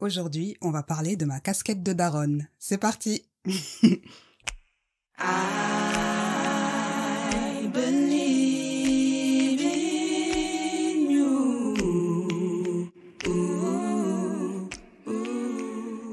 Aujourd'hui, on va parler de ma casquette de daronne. C'est parti. I believe in you.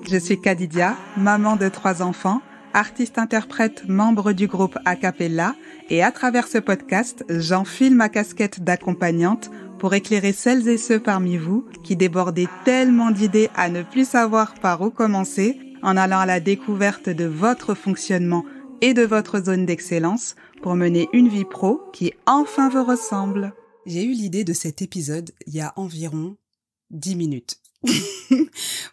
Je suis Kadidia, maman de 3 enfants, artiste-interprète, membre du groupe Acapella, et à travers ce podcast, j'enfile ma casquette d'accompagnante pour éclairer celles et ceux parmi vous qui débordez tellement d'idées à ne plus savoir par où commencer en allant à la découverte de votre fonctionnement et de votre zone d'excellence pour mener une vie pro qui enfin vous ressemble. J'ai eu l'idée de cet épisode il y a environ 10 minutes.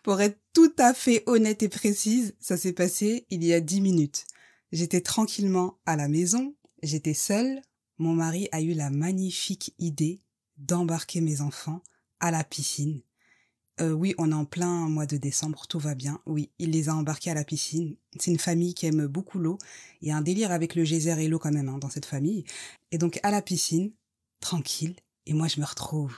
Pour être tout à fait honnête et précise, ça s'est passé il y a 10 minutes. J'étais tranquillement à la maison, j'étais seule. Mon mari a eu la magnifique idée d'embarquer mes enfants à la piscine. Oui, on est en plein mois de décembre, tout va bien. Oui, il les a embarqués à la piscine. C'est une famille qui aime beaucoup l'eau. Il y a un délire avec le geyser et l'eau quand même dans cette famille. Et donc à la piscine, tranquille, et moi je me retrouve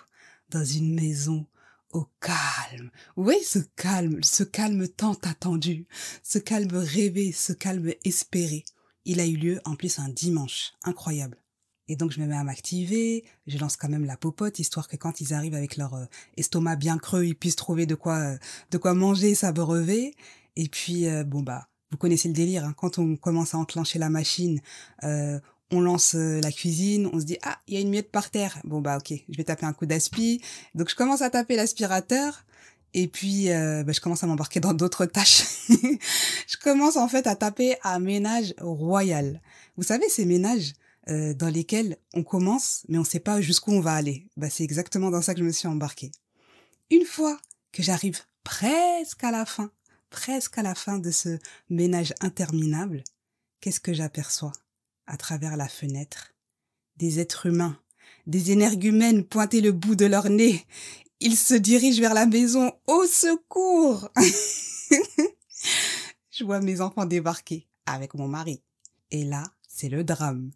dans une maison au calme. Oui, ce calme tant attendu, ce calme rêvé, ce calme espéré. Il a eu lieu en plus un dimanche, incroyable. Et donc, je me mets à m'activer, je lance quand même la popote, histoire que quand ils arrivent avec leur estomac bien creux, ils puissent trouver de quoi manger, s'abreuver. Et puis, vous connaissez le délire, hein, quand on commence à enclencher la machine, on lance la cuisine, on se dit « Ah, il y a une miette par terre !» Bon, ok, je vais taper un coup d'aspi. Donc, je commence à taper l'aspirateur. Et puis, je commence à m'embarquer dans d'autres tâches. Je commence en fait à taper un ménage royal. Vous savez, ces ménages dans lesquels on commence, mais on ne sait pas jusqu'où on va aller. C'est exactement dans ça que je me suis embarquée. Une fois que j'arrive presque à la fin de ce ménage interminable, qu'est-ce que j'aperçois à travers la fenêtre? Des êtres humains, des énergumènes pointer le bout de leur nez. Ils se dirigent vers la maison. Au secours! Je vois mes enfants débarquer avec mon mari. Et là, c'est le drame.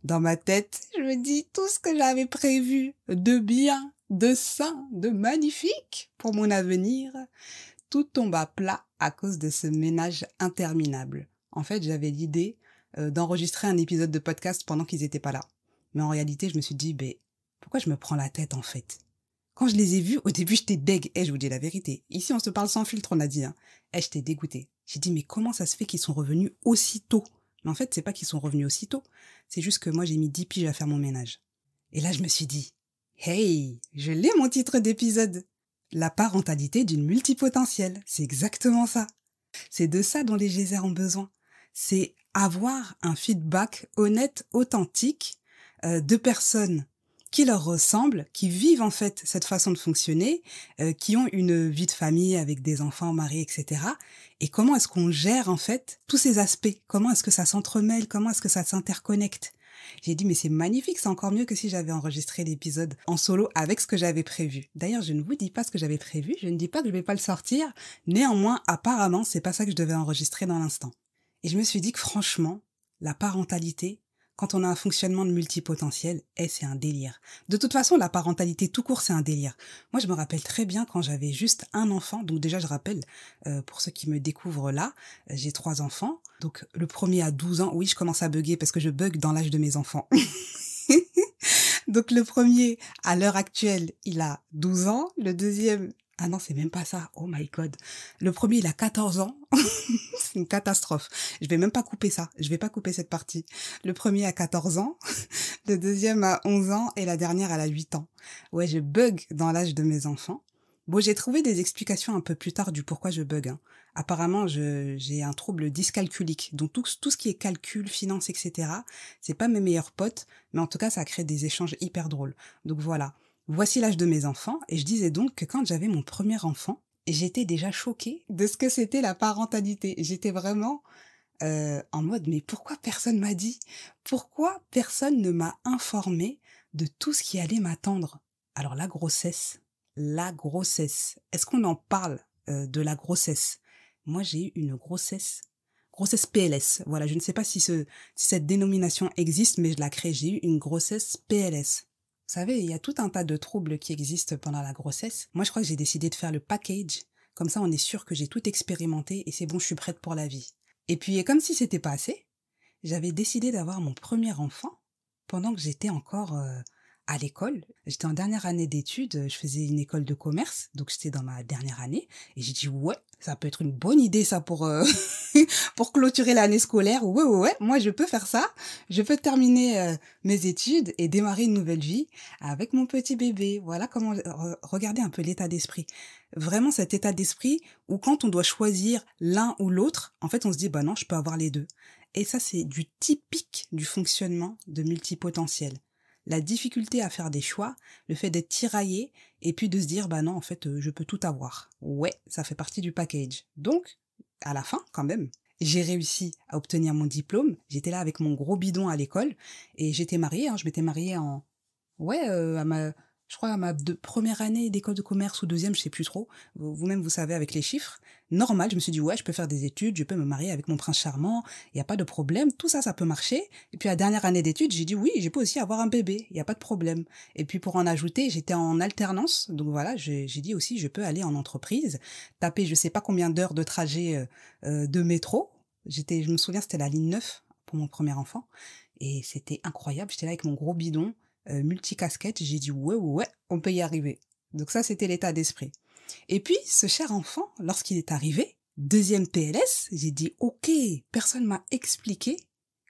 Dans ma tête, je me dis tout ce que j'avais prévu de bien, de sain, de magnifique pour mon avenir. Tout tombe à plat à cause de ce ménage interminable. En fait, j'avais l'idée d'enregistrer un épisode de podcast pendant qu'ils étaient pas là. Mais en réalité, je me suis dit, pourquoi je me prends la tête en fait? Quand je les ai vus, au début, j'étais deg. Je vous dis la vérité. Ici, on se parle sans filtre, on a dit. J'étais dégoûtée. J'ai dit, mais comment ça se fait qu'ils sont revenus aussitôt? Mais en fait, c'est pas qu'ils sont revenus aussitôt. C'est juste que moi, j'ai mis 10 piges à faire mon ménage. Et là, je me suis dit, hey, je l'ai mon titre d'épisode. La parentalité d'une multipotentielle. C'est exactement ça. C'est de ça dont les geysers ont besoin. C'est avoir un feedback honnête, authentique, de personnes qui leur ressemblent, qui vivent en fait cette façon de fonctionner, qui ont une vie de famille avec des enfants, mari, etc. Et comment est-ce qu'on gère en fait tous ces aspects? Comment est-ce que ça s'entremêle? Comment est-ce que ça s'interconnecte? J'ai dit mais c'est magnifique, c'est encore mieux que si j'avais enregistré l'épisode en solo avec ce que j'avais prévu. D'ailleurs, je ne vous dis pas ce que j'avais prévu, je ne dis pas que je vais pas le sortir. Néanmoins, apparemment, c'est pas ça que je devais enregistrer dans l'instant. Et je me suis dit que franchement, la parentalité, quand on a un fonctionnement de multipotentiel, c'est un délire. De toute façon, la parentalité tout court, c'est un délire. Moi, je me rappelle très bien quand j'avais juste un enfant. Donc déjà, je rappelle, pour ceux qui me découvrent là, j'ai 3 enfants. Donc le premier a 12 ans. Oui, je commence à bugger parce que je bug dans l'âge de mes enfants. Donc le premier, à l'heure actuelle, il a 12 ans. Le deuxième... Ah non, c'est même pas ça. Oh my God. Le premier, il a 14 ans. C'est une catastrophe. Je vais même pas couper ça. Je vais pas couper cette partie. Le premier a 14 ans. Le deuxième a 11 ans. Et la dernière, elle a 8 ans. Ouais, je bug dans l'âge de mes enfants. Bon, j'ai trouvé des explications un peu plus tard du pourquoi je bug. Apparemment, j'ai un trouble dyscalculique. Donc, tout ce qui est calcul, finance, etc., c'est pas mes meilleurs potes. Mais en tout cas, ça crée des échanges hyper drôles. Donc voilà. Voici l'âge de mes enfants, et je disais donc que quand j'avais mon premier enfant, j'étais déjà choquée de ce que c'était la parentalité. J'étais vraiment en mode, mais pourquoi personne m'a dit? Pourquoi personne ne m'a informé de tout ce qui allait m'attendre? Alors la grossesse, est-ce qu'on en parle de la grossesse? Moi, j'ai eu une grossesse PLS. Voilà, je ne sais pas si cette dénomination existe, mais je la crée. J'ai eu une grossesse PLS. Vous savez, il y a tout un tas de troubles qui existent pendant la grossesse. Moi, je crois que j'ai décidé de faire le package Comme ça, on est sûr que j'ai tout expérimenté et c'est bon, je suis prête pour la vie. Et puis, comme si c'était pas assez, j'avais décidé d'avoir mon premier enfant pendant que j'étais encore à l'école. J'étais en dernière année d'études, je faisais une école de commerce, donc j'étais dans ma dernière année. Et j'ai dit, ouais, ça peut être une bonne idée ça pour, pour clôturer l'année scolaire. Ouais, moi je peux faire ça. Je peux terminer mes études et démarrer une nouvelle vie avec mon petit bébé. Voilà comment, regardez un peu l'état d'esprit. Vraiment cet état d'esprit où quand on doit choisir l'un ou l'autre, en fait on se dit, bah non, je peux avoir les deux. Et ça, c'est du typique du fonctionnement de multipotentiel. La difficulté à faire des choix, le fait d'être tiraillé, et puis de se dire, bah non, en fait, je peux tout avoir. Ouais, ça fait partie du package. Donc, à la fin, quand même, j'ai réussi à obtenir mon diplôme. J'étais là avec mon gros bidon à l'école, et j'étais mariée, je m'étais mariée en... Ouais, je crois à ma première année d'école de commerce ou deuxième, je sais plus trop. Vous-même, vous savez, avec les chiffres. Normal, je me suis dit, ouais, je peux faire des études, je peux me marier avec mon prince charmant, il n'y a pas de problème, tout ça, ça peut marcher. Et puis, la dernière année d'études, j'ai dit, oui, je peux aussi avoir un bébé, il n'y a pas de problème. Et puis, pour en ajouter, j'étais en alternance, donc voilà, j'ai dit aussi, je peux aller en entreprise, taper je sais pas combien d'heures de trajet de métro. Je me souviens, c'était la ligne 9 pour mon premier enfant. Et c'était incroyable, j'étais là avec mon gros bidon, multicasquette, j'ai dit ouais, on peut y arriver. Donc ça, c'était l'état d'esprit. Et puis, ce cher enfant, lorsqu'il est arrivé, deuxième PLS, j'ai dit ok, personne m'a expliqué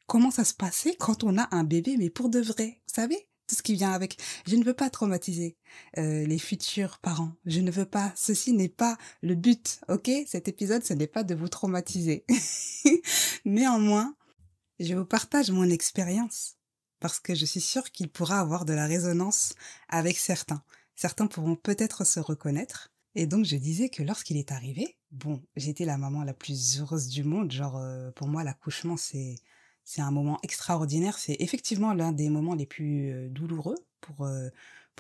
comment ça se passait quand on a un bébé, mais pour de vrai, vous savez, tout ce qui vient avec. Je ne veux pas traumatiser les futurs parents. Je ne veux pas, ceci n'est pas le but, ok? Cet épisode, ce n'est pas de vous traumatiser. Néanmoins, je vous partage mon expérience parce que je suis sûre qu'il pourra avoir de la résonance avec certains. Certains pourront peut-être se reconnaître. Et donc, je disais que lorsqu'il est arrivé, bon, j'étais la maman la plus heureuse du monde. Genre, pour moi, l'accouchement, c'est un moment extraordinaire. C'est effectivement l'un des moments les plus douloureux pour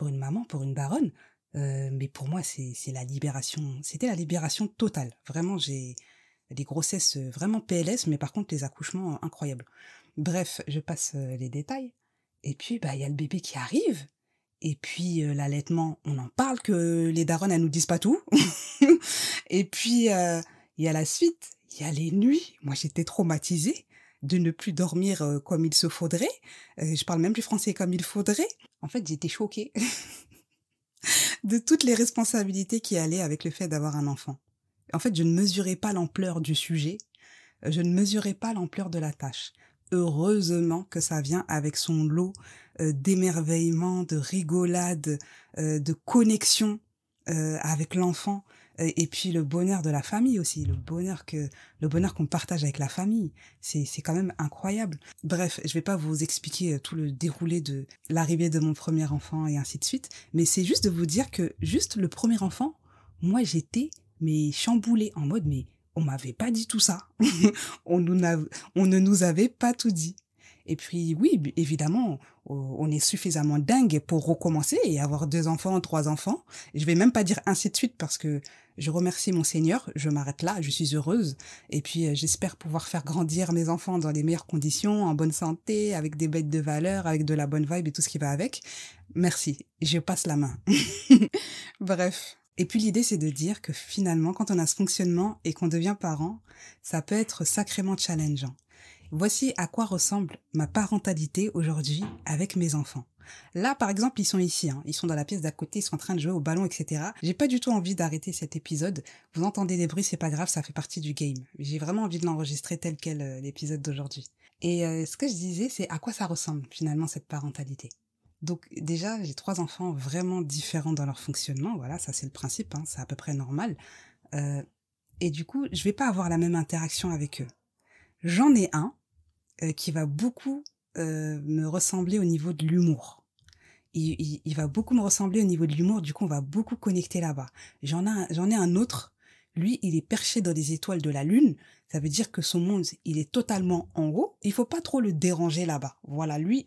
une maman, pour une daronne. Mais pour moi, c'est la libération. C'était la libération totale. Vraiment, j'ai des grossesses vraiment PLS, mais par contre, les accouchements incroyables. Bref, je passe les détails. Et puis, bah, il y a le bébé qui arrive. Et puis, l'allaitement, on en parle que les daronnes, elles nous disent pas tout. Et puis, il y a la suite. Il y a les nuits. Moi, j'étais traumatisée de ne plus dormir comme il se faudrait. Je parle même plus français comme il faudrait. En fait, j'étais choquée de toutes les responsabilités qui allaient avec le fait d'avoir un enfant. En fait, je ne mesurais pas l'ampleur du sujet. Je ne mesurais pas l'ampleur de la tâche. Heureusement que ça vient avec son lot d'émerveillement, de rigolade, de connexion avec l'enfant, et puis le bonheur de la famille aussi, le bonheur qu'on partage avec la famille. C'est quand même incroyable. Bref, je vais pas vous expliquer tout le déroulé de l'arrivée de mon premier enfant et ainsi de suite, mais c'est juste de vous dire que juste le premier enfant, moi j'étais mais chamboulée en mode mais on m'avait pas dit tout ça. on ne nous avait pas tout dit. Et puis oui, évidemment, on est suffisamment dingue pour recommencer et avoir 2 enfants, 3 enfants. Je vais même pas dire ainsi de suite parce que je remercie mon Seigneur, je m'arrête là, je suis heureuse. Et puis j'espère pouvoir faire grandir mes enfants dans les meilleures conditions, en bonne santé, avec des bêtes de valeur, avec de la bonne vibe et tout ce qui va avec. Merci, je passe la main. Bref. Et puis l'idée, c'est de dire que finalement, quand on a ce fonctionnement et qu'on devient parent, ça peut être sacrément challengeant. Voici à quoi ressemble ma parentalité aujourd'hui avec mes enfants. Là, par exemple, ils sont ici, ils sont dans la pièce d'à côté, ils sont en train de jouer au ballon, etc. J'ai pas du tout envie d'arrêter cet épisode. Vous entendez des bruits, c'est pas grave, ça fait partie du game. J'ai vraiment envie de l'enregistrer tel quel l'épisode d'aujourd'hui. Et ce que je disais, c'est à quoi ça ressemble finalement cette parentalité. Donc déjà, j'ai 3 enfants vraiment différents dans leur fonctionnement. Voilà, ça c'est le principe, c'est à peu près normal. Et du coup, je vais pas avoir la même interaction avec eux. J'en ai un qui va beaucoup me ressembler au niveau de l'humour. Il va beaucoup me ressembler au niveau de l'humour, du coup on va beaucoup connecter là-bas. J'en ai un autre, lui il est perché dans les étoiles de la lune, ça veut dire que son monde il est totalement en haut, il faut pas trop le déranger là-bas. Voilà, lui,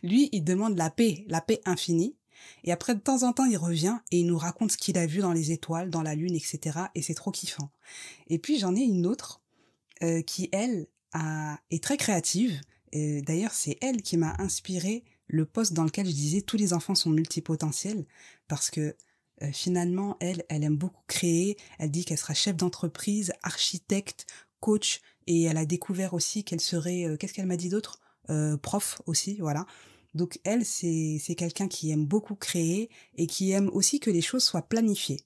lui il demande la paix infinie, et après de temps en temps il revient et il nous raconte ce qu'il a vu dans les étoiles, dans la lune, etc. Et c'est trop kiffant. Et puis j'en ai une autre qui elle est très créative. D'ailleurs, c'est elle qui m'a inspiré le post dans lequel je disais tous les enfants sont multipotentiels parce que Finalement, elle aime beaucoup créer. Elle dit qu'elle sera chef d'entreprise, architecte, coach, et elle a découvert aussi qu'elle serait, qu'est-ce qu'elle m'a dit d'autre? Prof aussi, voilà. Donc elle, c'est quelqu'un qui aime beaucoup créer et qui aime aussi que les choses soient planifiées.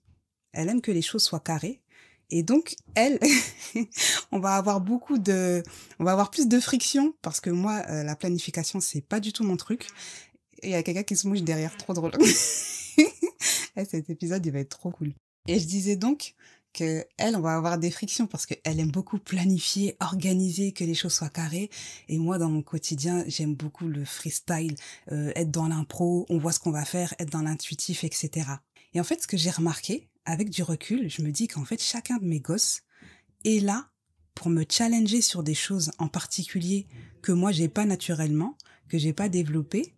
Elle aime que les choses soient carrées. Et donc, elle, on va avoir on va avoir plus de friction parce que moi, la planification, c'est pas du tout mon truc. Et il y a quelqu'un qui se mouche derrière, trop drôle. Cet épisode, il va être trop cool. Et je disais donc que elle, on va avoir des frictions parce qu'elle aime beaucoup planifier, organiser, que les choses soient carrées. Et moi, dans mon quotidien, j'aime beaucoup le freestyle, être dans l'impro, on voit ce qu'on va faire, être dans l'intuitif, etc. Et en fait, ce que j'ai remarqué, avec du recul, je me dis qu'en fait, chacun de mes gosses est là pour me challenger sur des choses en particulier que moi, j'ai pas naturellement, que j'ai pas développé.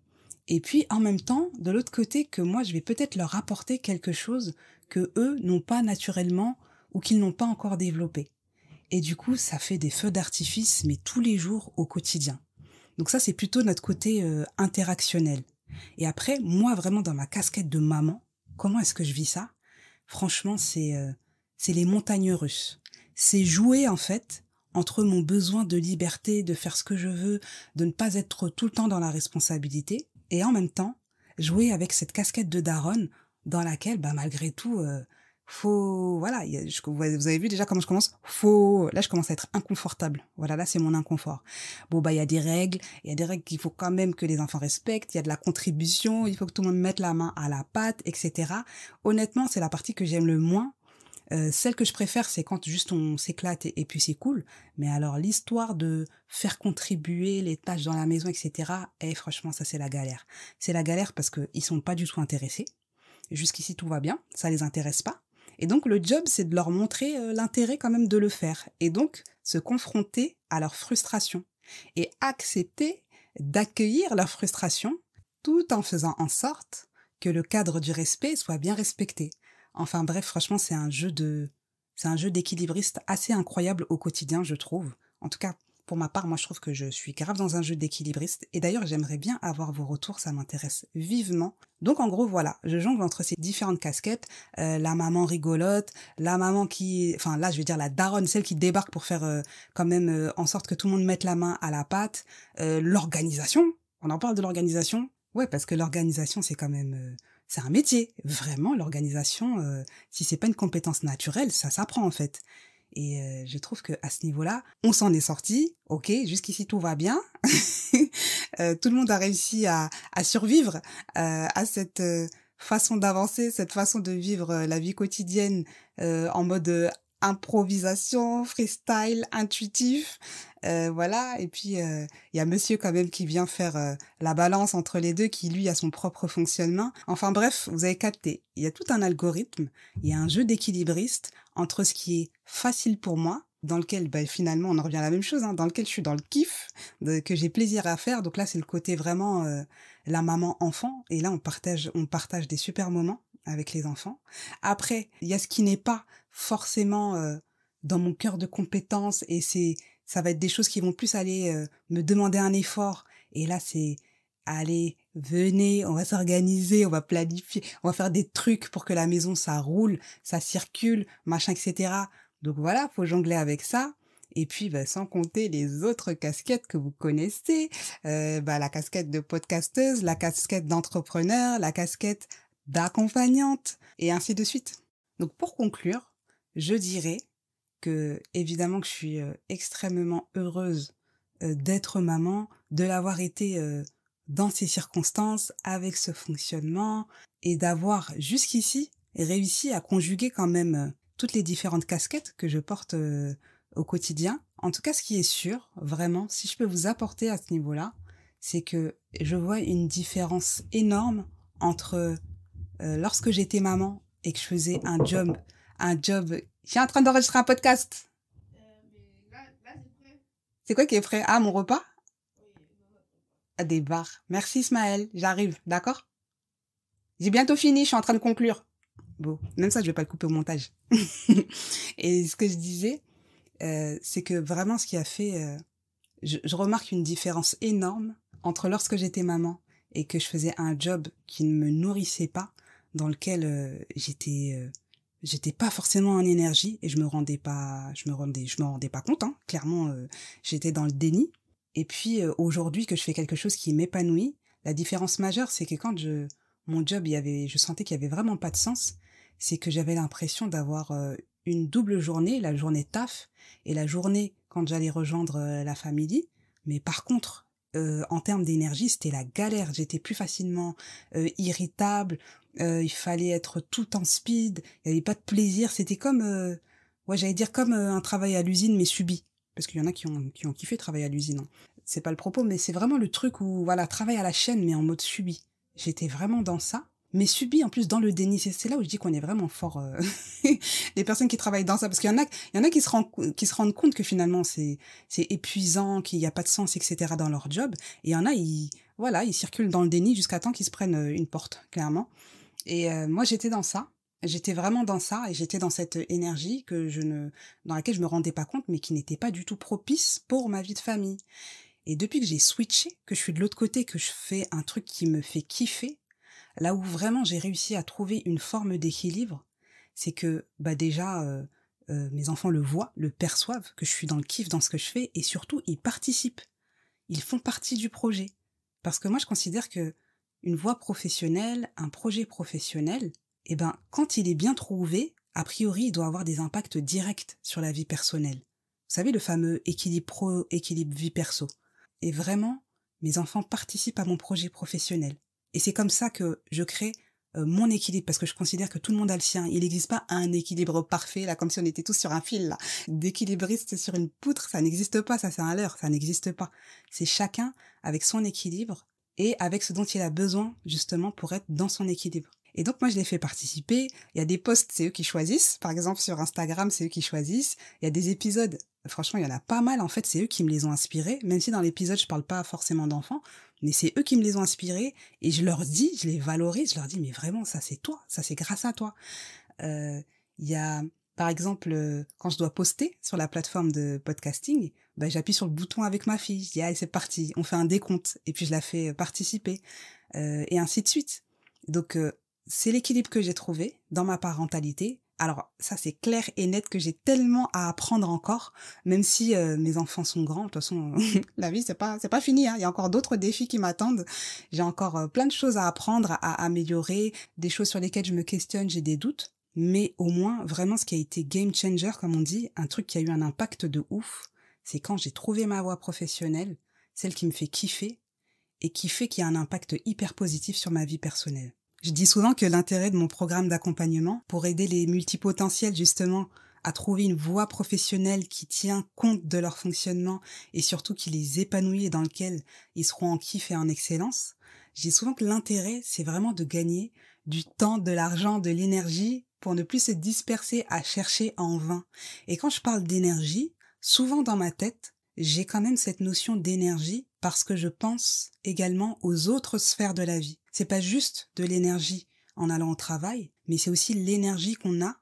Et puis, en même temps, de l'autre côté, que moi, je vais peut-être leur apporter quelque chose que eux n'ont pas naturellement ou qu'ils n'ont pas encore développé. Et du coup, ça fait des feux d'artifice, mais tous les jours, au quotidien. Donc ça, c'est plutôt notre côté interactionnel. Et après, moi, vraiment, dans ma casquette de maman, comment est-ce que je vis ça? Franchement, c'est les montagnes russes. C'est jouer, en fait, entre mon besoin de liberté, de faire ce que je veux, de ne pas être tout le temps dans la responsabilité, et en même temps, jouer avec cette casquette de daronne dans laquelle, bah, malgré tout, faut, voilà, vous avez vu déjà comment je commence? Là, je commence à être inconfortable. Voilà, là, c'est mon inconfort. Bon, bah, il y a des règles qu'il faut quand même que les enfants respectent, il y a de la contribution, il faut que tout le monde mette la main à la pâte, etc. Honnêtement, c'est la partie que j'aime le moins. Celle que je préfère, c'est quand juste on s'éclate et puis c'est cool. Mais alors, l'histoire de faire contribuer les tâches dans la maison, etc., franchement, ça, c'est la galère. C'est la galère parce qu'ils sont pas du tout intéressés. Jusqu'ici, tout va bien, ça les intéresse pas. Et donc, le job, c'est de leur montrer l'intérêt quand même de le faire. Et donc, se confronter à leur frustration. Et accepter d'accueillir leur frustration tout en faisant en sorte que le cadre du respect soit bien respecté. Enfin bref, franchement, c'est un jeu d'équilibriste assez incroyable au quotidien, je trouve. En tout cas, pour ma part, moi, je trouve que je suis grave dans un jeu d'équilibriste. Et d'ailleurs, j'aimerais bien avoir vos retours, ça m'intéresse vivement. Donc, en gros, voilà, je jongle entre ces différentes casquettes. La maman rigolote, la maman enfin là, je vais dire la daronne, celle qui débarque pour faire quand même en sorte que tout le monde mette la main à la pâte. L'organisation, on en parle de l'organisation. Ouais, parce que l'organisation, c'est quand même... c'est un métier. Vraiment, l'organisation, si c'est pas une compétence naturelle, ça s'apprend en fait. Et je trouve que à ce niveau-là, on s'en est sorti. Ok, jusqu'ici tout va bien. Tout le monde a réussi à survivre à cette façon d'avancer, cette façon de vivre la vie quotidienne en mode improvisation, freestyle, intuitif. Voilà. Et puis il y a monsieur quand même qui vient faire la balance entre les deux, qui lui a son propre fonctionnement. Enfin bref, vous avez capté. Il y a tout un algorithme, il y a un jeu d'équilibriste entre ce qui est facile pour moi, dans lequel finalement on en revient à la même chose, hein, dans lequel je suis dans le kiff, que j'ai plaisir à faire. Donc là c'est le côté vraiment la maman enfant, et là on partage des super moments avec les enfants. Après il y a ce qui n'est pas forcément dans mon cœur de compétences, et ça va être des choses qui vont plus aller me demander un effort. Et là, c'est, allez, venez, on va s'organiser, on va planifier, on va faire des trucs pour que la maison, ça roule, ça circule, machin, etc. Donc voilà, faut jongler avec ça. Et puis, sans compter les autres casquettes que vous connaissez, la casquette de podcasteuse, la casquette d'entrepreneur, la casquette d'accompagnante, et ainsi de suite. Donc pour conclure, je dirais que évidemment que je suis extrêmement heureuse d'être maman, de l'avoir été dans ces circonstances, avec ce fonctionnement, et d'avoir jusqu'ici réussi à conjuguer quand même toutes les différentes casquettes que je porte au quotidien. En tout cas, ce qui est sûr, vraiment, si je peux vous apporter à ce niveau-là, c'est que je vois une différence énorme entre lorsque j'étais maman et que je faisais un job. Je suis en train d'enregistrer un podcast. Là, c'est prêt. C'est quoi qui est prêt? Ah, mon repas? Oui, des barres. Merci Ismaël, j'arrive, d'accord? J'ai bientôt fini, je suis en train de conclure. Bon, même ça, je vais pas le couper au montage. Et ce que je disais, c'est que vraiment ce qui a fait... je remarque une différence énorme entre lorsque j'étais maman et que je faisais un job qui ne me nourrissait pas, dans lequel j'étais pas forcément en énergie et je me rendais pas compte, hein. Clairement, j'étais dans le déni. Et puis aujourd'hui que je fais quelque chose qui m'épanouit, la différence majeure, c'est que mon job, je sentais qu'il y avait vraiment pas de sens, c'est que j'avais l'impression d'avoir une double journée, la journée taf et la journée quand j'allais rejoindre la famille. Mais par contre, en termes d'énergie, c'était la galère. J'étais plus facilement irritable. Il fallait être tout en speed. Il n'y avait pas de plaisir. C'était comme, j'allais dire comme un travail à l'usine, mais subi. Parce qu'il y en a qui ont kiffé travailler à l'usine, hein. C'est pas le propos, mais c'est vraiment le truc où, voilà, travail à la chaîne, mais en mode subi. J'étais vraiment dans ça. Mais subi, en plus, dans le déni. C'est là où je dis qu'on est vraiment fort, les personnes qui travaillent dans ça. Parce qu'il y en a qui se rendent compte que finalement, c'est épuisant, qu'il n'y a pas de sens, etc. dans leur job. Et il y en a, ils circulent dans le déni jusqu'à temps qu'ils se prennent une porte, clairement. Et moi, j'étais dans ça. J'étais vraiment dans ça et j'étais dans cette énergie dans laquelle je me rendais pas compte, mais qui n'était pas du tout propice pour ma vie de famille. Et depuis que j'ai switché, que je suis de l'autre côté, que je fais un truc qui me fait kiffer, là où vraiment j'ai réussi à trouver une forme d'équilibre, c'est que déjà, mes enfants le voient, le perçoivent, que je suis dans le kiff dans ce que je fais, et surtout, ils participent. Ils font partie du projet. Parce que moi, je considère que une voie professionnelle, un projet professionnel, quand il est bien trouvé, a priori, il doit avoir des impacts directs sur la vie personnelle. Vous savez, le fameux équilibre pro, équilibre vie perso. Et vraiment, mes enfants participent à mon projet professionnel. Et c'est comme ça que je crée mon équilibre, parce que je considère que tout le monde a le sien. Il n'existe pas un équilibre parfait, là, comme si on était tous sur un fil, là. D'équilibriste sur une poutre, ça n'existe pas, ça c'est un leurre, ça n'existe pas. C'est chacun avec son équilibre et avec ce dont il a besoin, justement, pour être dans son équilibre. Et donc, moi, je les fais participer. Il y a des posts, c'est eux qui choisissent. Par exemple, sur Instagram, c'est eux qui choisissent. Il y a des épisodes, franchement, il y en a pas mal. En fait, c'est eux qui me les ont inspirés. Même si dans l'épisode, je parle pas forcément d'enfants, mais c'est eux qui me les ont inspirés. Et je leur dis, je les valorise, je leur dis, mais vraiment, ça, c'est toi. Ça, c'est grâce à toi. Il y a, par exemple, quand je dois poster sur la plateforme de podcasting, j'appuie sur le bouton avec ma fille. Je dis, allez, c'est parti. On fait un décompte. Et puis, je la fais participer. Et ainsi de suite. Donc, c'est l'équilibre que j'ai trouvé dans ma parentalité. Alors, ça, c'est clair et net que j'ai tellement à apprendre encore, même si mes enfants sont grands. De toute façon, la vie, c'est pas fini, hein. Il y a encore d'autres défis qui m'attendent. J'ai encore plein de choses à apprendre, à améliorer, des choses sur lesquelles je me questionne, j'ai des doutes. Mais au moins, vraiment, ce qui a été game changer, comme on dit, un truc qui a eu un impact de ouf, c'est quand j'ai trouvé ma voie professionnelle, celle qui me fait kiffer, et qui fait qu'il y a un impact hyper positif sur ma vie personnelle. Je dis souvent que l'intérêt de mon programme d'accompagnement, pour aider les multipotentiels justement à trouver une voie professionnelle qui tient compte de leur fonctionnement et surtout qui les épanouit et dans lequel ils seront en kiff et en excellence, je dis souvent que l'intérêt, c'est vraiment de gagner du temps, de l'argent, de l'énergie pour ne plus se disperser à chercher en vain. Et quand je parle d'énergie, souvent dans ma tête, j'ai quand même cette notion d'énergie parce que je pense également aux autres sphères de la vie. C'est pas juste de l'énergie en allant au travail, mais c'est aussi l'énergie qu'on a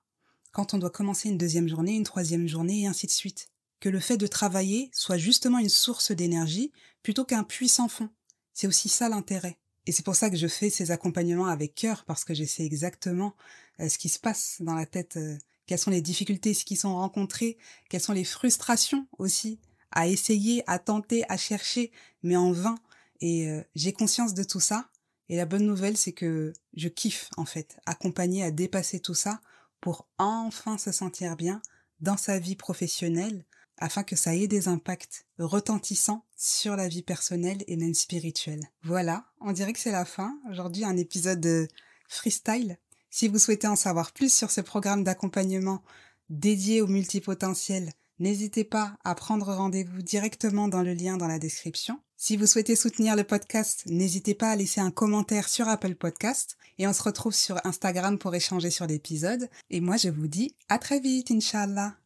quand on doit commencer une deuxième journée, une troisième journée et ainsi de suite. Que le fait de travailler soit justement une source d'énergie plutôt qu'un puits sans fond. C'est aussi ça l'intérêt. Et c'est pour ça que je fais ces accompagnements avec cœur, parce que je sais exactement ce qui se passe dans la tête, quelles sont les difficultés qui sont rencontrées, quelles sont les frustrations aussi, à essayer, à tenter, à chercher, mais en vain. Et j'ai conscience de tout ça. Et la bonne nouvelle, c'est que je kiffe, en fait, accompagner à dépasser tout ça pour enfin se sentir bien dans sa vie professionnelle, afin que ça ait des impacts retentissants sur la vie personnelle et même spirituelle. Voilà, on dirait que c'est la fin. Aujourd'hui, un épisode freestyle. Si vous souhaitez en savoir plus sur ce programme d'accompagnement dédié aux multipotentiels, n'hésitez pas à prendre rendez-vous directement dans le lien dans la description. Si vous souhaitez soutenir le podcast, n'hésitez pas à laisser un commentaire sur Apple Podcast. Et on se retrouve sur Instagram pour échanger sur l'épisode. Et moi, je vous dis à très vite, Inch'Allah.